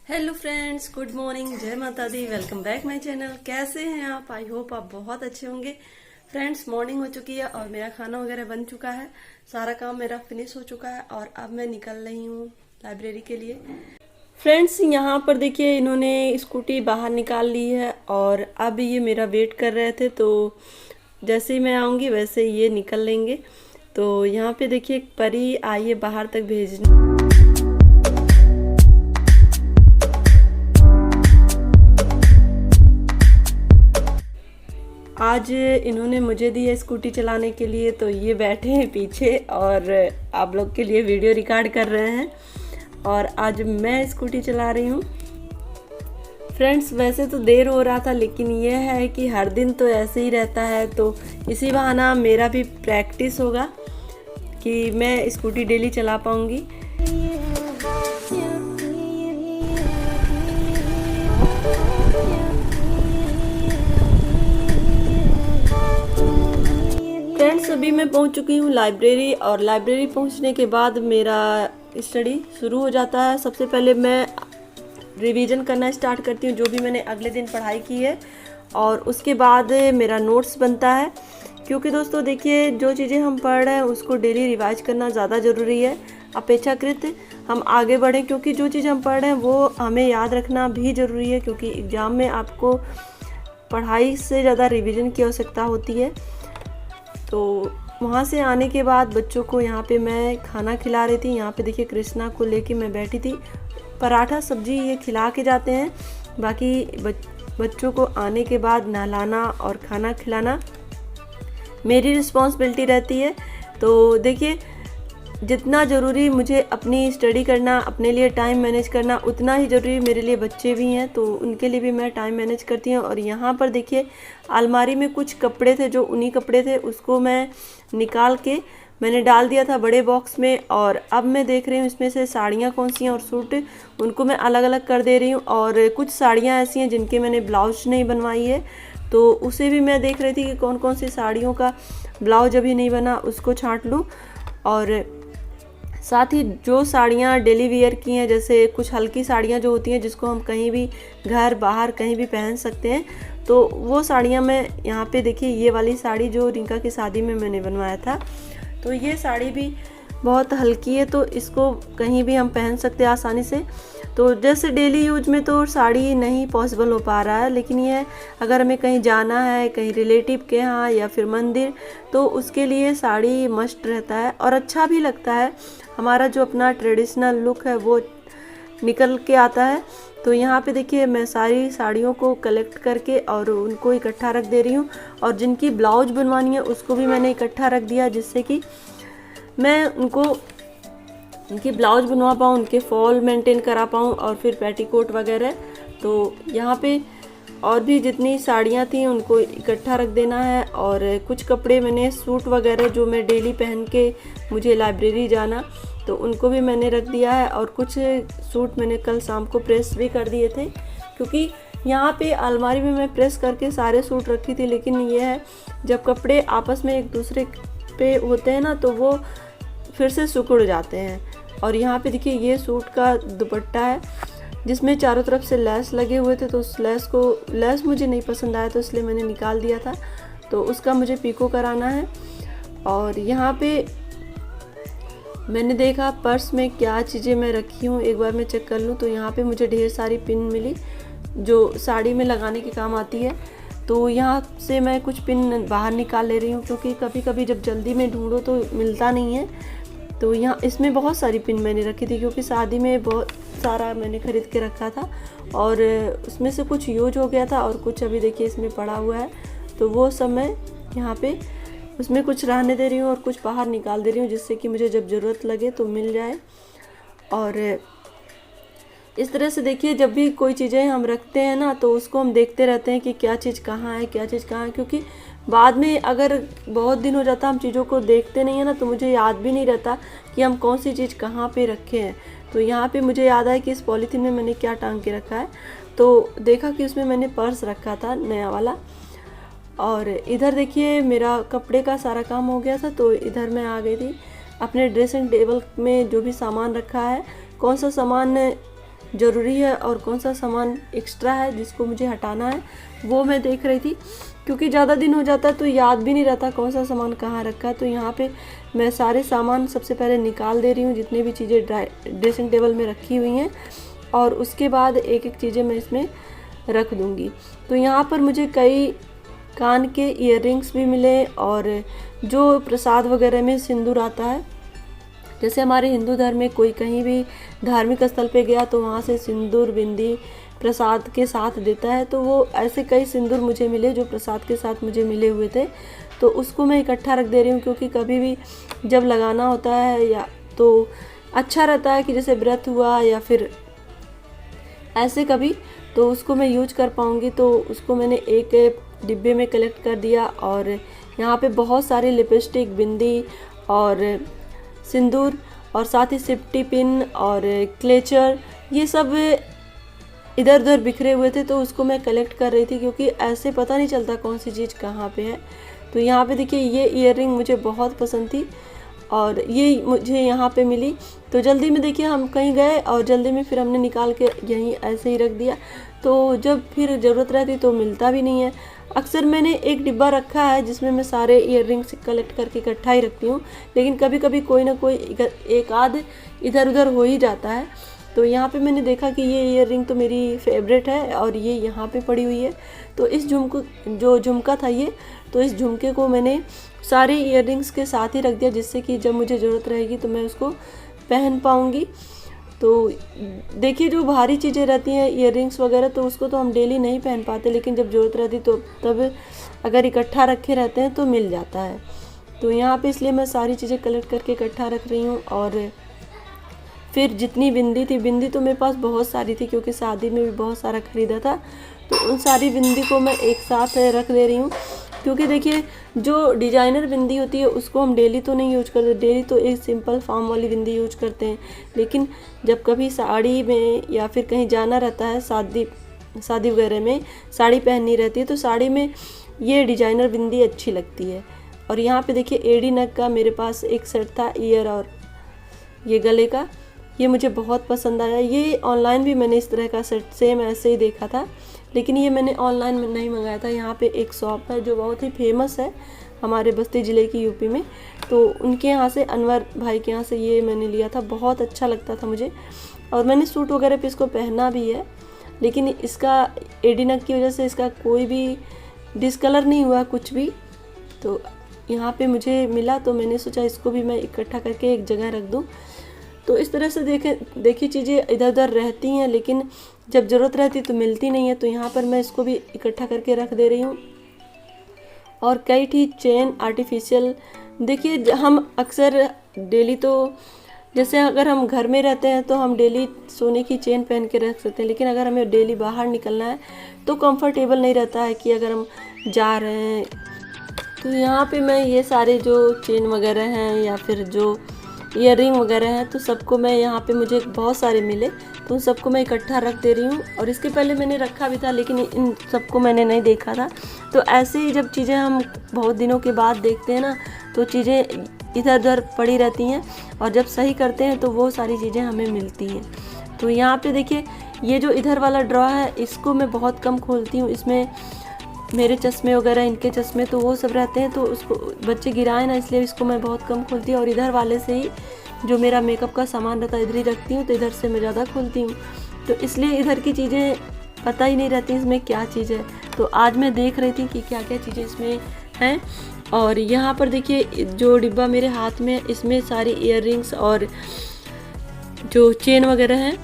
Hello friends, good morning, जय माता दी। Welcome back my channel. कैसे हैं आप? आई होप आप बहुत अच्छे होंगे। फ्रेंड्स, मॉर्निंग हो चुकी है और मेरा खाना वगैरह बन चुका है। सारा काम मेरा फिनिश हो चुका है और अब मैं निकल रही हूँ लाइब्रेरी के लिए। फ्रेंड्स, यहाँ पर देखिए इन्होंने स्कूटी बाहर निकाल ली है और अब ये मेरा वेट कर रहे थे, तो जैसे ही मैं आऊँगी वैसे ये निकल लेंगे। तो यहाँ पे देखिए परी आई है बाहर तक भेजने। आज इन्होंने मुझे दी है स्कूटी चलाने के लिए, तो ये बैठे हैं पीछे और आप लोग के लिए वीडियो रिकॉर्ड कर रहे हैं और आज मैं स्कूटी चला रही हूँ। फ्रेंड्स, वैसे तो देर हो रहा था, लेकिन ये है कि हर दिन तो ऐसे ही रहता है, तो इसी बहाना मेरा भी प्रैक्टिस होगा कि मैं स्कूटी डेली चला पाऊँगी। फ्रेंड्स, अभी मैं पहुंच चुकी हूँ लाइब्रेरी और लाइब्रेरी पहुंचने के बाद मेरा स्टडी शुरू हो जाता है। सबसे पहले मैं रिवीजन करना स्टार्ट करती हूँ जो भी मैंने अगले दिन पढ़ाई की है, और उसके बाद मेरा नोट्स बनता है। क्योंकि दोस्तों देखिए, जो चीज़ें हम पढ़ रहे हैं उसको डेली रिवाइज करना ज़्यादा ज़रूरी है अपेक्षाकृत हम आगे बढ़ें, क्योंकि जो चीज़ हम पढ़ रहे हैं वो हमें याद रखना भी ज़रूरी है, क्योंकि एग्ज़ाम में आपको पढ़ाई से ज़्यादा रिवीजन की आवश्यकता होती है। तो वहाँ से आने के बाद बच्चों को यहाँ पे मैं खाना खिला रही थी। यहाँ पे देखिए कृष्णा को लेके मैं बैठी थी। पराठा सब्जी ये खिला के जाते हैं, बाकी बच्चों को आने के बाद नहलाना और खाना खिलाना मेरी रिस्पॉन्सिबिलिटी रहती है। तो देखिए, जितना ज़रूरी मुझे अपनी स्टडी करना, अपने लिए टाइम मैनेज करना, उतना ही ज़रूरी मेरे लिए बच्चे भी हैं, तो उनके लिए भी मैं टाइम मैनेज करती हूँ। और यहाँ पर देखिए अलमारी में कुछ कपड़े थे, जो ऊनी कपड़े थे, उसको मैं निकाल के मैंने डाल दिया था बड़े बॉक्स में। और अब मैं देख रही हूँ इसमें से साड़ियाँ कौन सी हैं और सूट, उनको मैं अलग अलग कर दे रही हूँ। और कुछ साड़ियाँ ऐसी हैं जिनके मैंने ब्लाउज नहीं बनवाई है, तो उसे भी मैं देख रही थी कि कौन कौन सी साड़ियों का ब्लाउज अभी नहीं बना, उसको छांट लूँ। और साथ ही जो साड़ियाँ डेली वियर की हैं, जैसे कुछ हल्की साड़ियाँ जो होती हैं जिसको हम कहीं भी घर बाहर कहीं भी पहन सकते हैं, तो वो साड़ियाँ मैं यहाँ पे देखिए, ये वाली साड़ी जो रिंका की शादी में मैंने बनवाया था, तो ये साड़ी भी बहुत हल्की है, तो इसको कहीं भी हम पहन सकते हैं आसानी से। तो जैसे डेली यूज में तो साड़ी नहीं पॉसिबल हो पा रहा है, लेकिन ये अगर हमें कहीं जाना है, कहीं रिलेटिव के यहाँ या फिर मंदिर, तो उसके लिए साड़ी मस्ट रहता है और अच्छा भी लगता है। हमारा जो अपना ट्रेडिशनल लुक है वो निकल के आता है। तो यहाँ पे देखिए मैं सारी साड़ियों को कलेक्ट करके और उनको इकट्ठा रख दे रही हूँ, और जिनकी ब्लाउज बनवानी है उसको भी मैंने इकट्ठा रख दिया, जिससे कि मैं उनकी ब्लाउज बनवा पाऊँ, उनके फॉल मेंटेन करा पाऊँ और फिर पेटीकोट वगैरह। तो यहाँ पे और भी जितनी साड़ियाँ थी उनको इकट्ठा रख देना है। और कुछ कपड़े मैंने सूट वगैरह जो मैं डेली पहन के मुझे लाइब्रेरी जाना, तो उनको भी मैंने रख दिया है। और कुछ सूट मैंने कल शाम को प्रेस भी कर दिए थे, क्योंकि यहाँ पे अलमारी में मैं प्रेस करके सारे सूट रखी थी, लेकिन ये है जब कपड़े आपस में एक दूसरे पे होते हैं ना, तो वो फिर से सिकुड़ जाते हैं। और यहाँ पे देखिए ये सूट का दुपट्टा है जिसमें चारों तरफ से लेस लगे हुए थे, तो उस लेस मुझे नहीं पसंद आया, तो इसलिए मैंने निकाल दिया था, तो उसका मुझे पीको कराना है। और यहाँ पे मैंने देखा पर्स में क्या चीज़ें मैं रखी हूँ, एक बार मैं चेक कर लूँ। तो यहाँ पे मुझे ढेर सारी पिन मिली जो साड़ी में लगाने के काम आती है, तो यहाँ से मैं कुछ पिन बाहर निकाल ले रही हूँ, क्योंकि कभी कभी जब जल्दी में ढूंढो तो मिलता नहीं है। तो यहाँ इसमें बहुत सारी पिन मैंने रखी थी, क्योंकि शादी में बहुत सारा मैंने ख़रीद के रखा था, और उसमें से कुछ यूज हो गया था और कुछ अभी देखिए इसमें पड़ा हुआ है। तो वो सब मैं यहाँ पे उसमें कुछ रहने दे रही हूँ और कुछ बाहर निकाल दे रही हूँ, जिससे कि मुझे जब ज़रूरत लगे तो मिल जाए। और इस तरह से देखिए, जब भी कोई चीज़ें हम रखते हैं ना, तो उसको हम देखते रहते हैं कि क्या चीज़ कहाँ है, क्या चीज़ कहाँ है, क्योंकि बाद में अगर बहुत दिन हो जाता हम चीज़ों को देखते नहीं है ना, तो मुझे याद भी नहीं रहता कि हम कौन सी चीज़ कहाँ पे रखे हैं। तो यहाँ पे मुझे याद आया कि इस पॉलीथीन में मैंने क्या टांग के रखा है, तो देखा कि उसमें मैंने पर्स रखा था नया वाला। और इधर देखिए मेरा कपड़े का सारा काम हो गया था, तो इधर मैं आ गई थी अपने ड्रेसिंग टेबल में जो भी सामान रखा है, कौन सा सामान ज़रूरी है और कौन सा सामान एक्स्ट्रा है जिसको मुझे हटाना है, वो मैं देख रही थी। क्योंकि ज़्यादा दिन हो जाता है तो याद भी नहीं रहता कौन सा सामान कहाँ रखा है। तो यहाँ पे मैं सारे सामान सबसे पहले निकाल दे रही हूँ, जितने भी चीज़ें ड्रेसिंग टेबल में रखी हुई हैं, और उसके बाद एक एक चीज़ें मैं इसमें रख दूँगी। तो यहाँ पर मुझे कई कान के ईयररिंग्स भी मिले, और जो प्रसाद वगैरह में सिंदूर आता है, जैसे हमारे हिंदू धर्म में कोई कहीं भी धार्मिक स्थल पे गया तो वहाँ से सिंदूर बिंदी प्रसाद के साथ देता है, तो वो ऐसे कई सिंदूर मुझे मिले जो प्रसाद के साथ मुझे मिले हुए थे। तो उसको मैं इकट्ठा रख दे रही हूँ, क्योंकि कभी भी जब लगाना होता है या तो अच्छा रहता है कि जैसे व्रत हुआ या फिर ऐसे कभी, तो उसको मैं यूज कर पाऊँगी। तो उसको मैंने एक डिब्बे में कलेक्ट कर दिया, और यहाँ पे बहुत सारे लिपस्टिक, बिंदी और सिंदूर, और साथ ही सिफ्टी पिन और क्लेचर, ये सब इधर उधर बिखरे हुए थे। तो उसको मैं कलेक्ट कर रही थी, क्योंकि ऐसे पता नहीं चलता कौन सी चीज़ कहाँ पे है। तो यहाँ पे देखिए, ये ईयररिंग मुझे बहुत पसंद थी और ये मुझे यहाँ पे मिली। तो जल्दी में देखिए हम कहीं गए और जल्दी में फिर हमने निकाल के यहीं ऐसे ही रख दिया। तो जब फिर ज़रूरत रहती तो मिलता भी नहीं है। अक्सर मैंने एक डिब्बा रखा है जिसमें मैं सारे ईयररिंग्स कलेक्ट करके इकट्ठा ही रखती हूँ, लेकिन कभी कभी कोई ना कोई एक आध इधर उधर हो ही जाता है। तो यहाँ पे मैंने देखा कि ये ईयररिंग तो मेरी फेवरेट है और ये यहाँ पे पड़ी हुई है। तो इस झुमका था ये, तो इस झुमके को मैंने सारे ईयररिंग्स के साथ ही रख दिया, जिससे कि जब मुझे ज़रूरत रहेगी तो मैं उसको पहन पाऊँगी। तो देखिए, जो भारी चीज़ें रहती हैं ईयररिंग्स वगैरह, तो उसको तो हम डेली नहीं पहन पाते, लेकिन जब ज़रूरत रहती तो तब अगर इकट्ठा रखे रहते हैं तो मिल जाता है। तो यहाँ पे इसलिए मैं सारी चीज़ें कलेक्ट करके इकट्ठा रख रही हूँ। और फिर जितनी बिंदी थी, बिंदी तो मेरे पास बहुत सारी थी क्योंकि शादी में भी बहुत सारा ख़रीदा था, तो उन सारी बिंदी को मैं एक साथ रख दे रही हूँ। क्योंकि देखिए, जो डिजाइनर बिंदी होती है उसको हम डेली तो नहीं यूज करते, डेली तो एक सिंपल फॉर्म वाली बिंदी यूज करते हैं। लेकिन जब कभी साड़ी में या फिर कहीं जाना रहता है, शादी वगैरह में साड़ी पहननी रहती है, तो साड़ी में ये डिजाइनर बिंदी अच्छी लगती है। और यहाँ पे देखिए, एडी नग का मेरे पास एक सेट था, ईयर और ये गले का, ये मुझे बहुत पसंद आया। ये ऑनलाइन भी मैंने इस तरह का सेट सेम ऐसे ही देखा था, लेकिन ये मैंने ऑनलाइन में नहीं मंगाया था। यहाँ पे एक शॉप है जो बहुत ही फेमस है हमारे बस्ती ज़िले की, यूपी में, तो उनके यहाँ से, अनवर भाई के यहाँ से ये मैंने लिया था। बहुत अच्छा लगता था मुझे, और मैंने सूट वगैरह पे इसको पहना भी है। लेकिन इसका एडी नग की वजह से इसका कोई भी डिस्कलर नहीं हुआ कुछ भी। तो यहाँ पे मुझे मिला तो मैंने सोचा इसको भी मैं इकट्ठा करके एक जगह रख दूँ। तो इस तरह से देखिए चीज़ें इधर उधर रहती हैं, लेकिन जब ज़रूरत रहती तो मिलती नहीं है। तो यहाँ पर मैं इसको भी इकट्ठा करके रख दे रही हूँ। और कई थी चेन आर्टिफिशियल, देखिए हम अक्सर डेली, तो जैसे अगर हम घर में रहते हैं तो हम डेली सोने की चेन पहन के रख सकते हैं, लेकिन अगर हमें डेली बाहर निकलना है तो कंफर्टेबल नहीं रहता है कि अगर हम जा रहे हैं। तो यहाँ पे मैं ये सारे जो चेन वगैरह हैं या फिर जो ईयररिंग वगैरह हैं, तो सबको मैं यहाँ पे मुझे बहुत सारे मिले, तो उन सबको मैं इकट्ठा रख दे रही हूँ। और इसके पहले मैंने रखा भी था, लेकिन इन सबको मैंने नहीं देखा था। तो ऐसे ही जब चीज़ें हम बहुत दिनों के बाद देखते हैं ना, तो चीज़ें इधर उधर पड़ी रहती हैं, और जब सही करते हैं तो वो सारी चीज़ें हमें मिलती हैं। तो यहाँ पे देखिए, ये जो इधर वाला ड्रॉ है इसको मैं बहुत कम खोलती हूँ। इसमें मेरे चश्मे वगैरह, इनके चश्मे, तो वो सब रहते हैं, तो उसको बच्चे गिराए ना, इसलिए इसको मैं बहुत कम खोलती हूँ। और इधर वाले से ही जो मेरा मेकअप का सामान रहता है इधर ही रखती हूँ, तो इधर से मैं ज़्यादा खोलती हूँ। तो इसलिए इधर की चीज़ें पता ही नहीं रहती इसमें क्या चीज़ है। तो आज मैं देख रही थी कि क्या क्या चीज़ें इसमें हैं। और यहाँ पर देखिए, जो डिब्बा मेरे हाथ में, इसमें सारी ईयररिंग्स और जो चेन वगैरह हैं,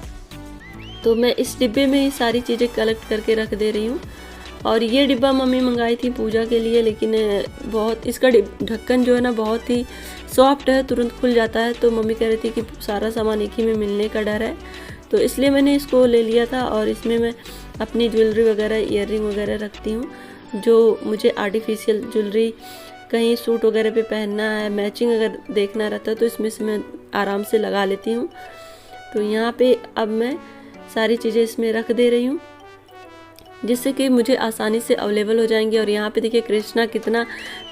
तो मैं इस डिब्बे में ही सारी चीज़ें कलेक्ट करके रख दे रही हूँ। और ये डिब्बा मम्मी मंगाई थी पूजा के लिए, लेकिन बहुत इसका ढक्कन जो है ना बहुत ही सॉफ्ट है, तुरंत खुल जाता है। तो मम्मी कह रही थी कि सारा सामान एक ही में मिलने का डर है, तो इसलिए मैंने इसको ले लिया था। और इसमें मैं अपनी ज्वेलरी वगैरह, ईयररिंग वगैरह रखती हूँ, जो मुझे आर्टिफिशियल ज्वेलरी कहीं सूट वगैरह पे पहनना है, मैचिंग अगर देखना रहता है, तो इसमें से मैं आराम से लगा लेती हूँ। तो यहाँ पे अब मैं सारी चीज़ें इसमें रख दे रही हूँ। जिससे कि मुझे आसानी से अवेलेबल हो जाएंगे। और यहाँ पे देखिए कृष्णा कितना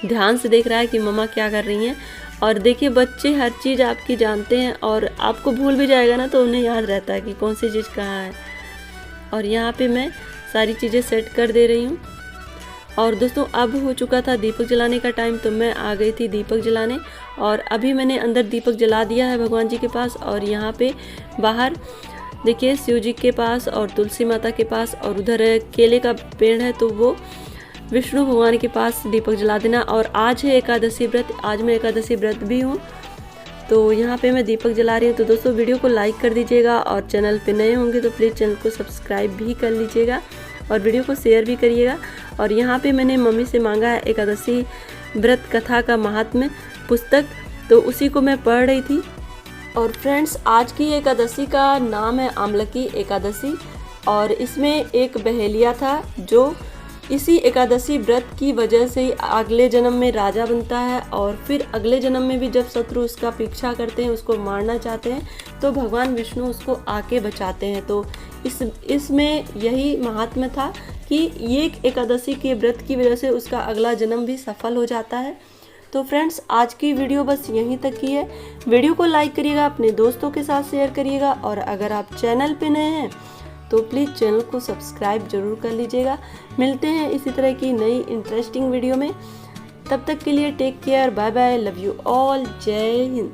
ध्यान से देख रहा है कि मम्मा क्या कर रही हैं। और देखिए बच्चे हर चीज़ आपकी जानते हैं, और आपको भूल भी जाएगा ना तो उन्हें याद रहता है कि कौन सी चीज़ कहाँ है। और यहाँ पे मैं सारी चीज़ें सेट कर दे रही हूँ। और दोस्तों अब हो चुका था दीपक जलाने का टाइम, तो मैं आ गई थी दीपक जलाने। और अभी मैंने अंदर दीपक जला दिया है भगवान जी के पास। और यहाँ पे बाहर देखिए शिव जी के पास और तुलसी माता के पास, और उधर केले का पेड़ है तो वो विष्णु भगवान के पास दीपक जला देना। और आज है एकादशी व्रत, आज मैं एकादशी व्रत भी हूँ, तो यहाँ पे मैं दीपक जला रही हूँ। तो दोस्तों वीडियो को लाइक कर दीजिएगा, और चैनल पे नए होंगे तो प्लीज़ चैनल को सब्सक्राइब भी कर लीजिएगा, और वीडियो को शेयर भी करिएगा। और यहाँ पे मैंने मम्मी से मांगा है एकादशी व्रत कथा का महात्म्य पुस्तक, तो उसी को मैं पढ़ रही थी। और फ्रेंड्स आज की एकादशी का नाम है आमलकी एकादशी, और इसमें एक बहेलिया था जो इसी एकादशी व्रत की वजह से ही अगले जन्म में राजा बनता है, और फिर अगले जन्म में भी जब शत्रु उसका पीछा करते हैं, उसको मारना चाहते हैं, तो भगवान विष्णु उसको आके बचाते हैं। तो इसमें यही महात्म्य था कि ये एकादशी के व्रत की वजह से उसका अगला जन्म भी सफल हो जाता है। तो फ्रेंड्स आज की वीडियो बस यहीं तक की है। वीडियो को लाइक करिएगा, अपने दोस्तों के साथ शेयर करिएगा, और अगर आप चैनल पे नए हैं तो प्लीज़ चैनल को सब्सक्राइब जरूर कर लीजिएगा। मिलते हैं इसी तरह की नई इंटरेस्टिंग वीडियो में, तब तक के लिए take care, bye bye, love you all, जय हिंद।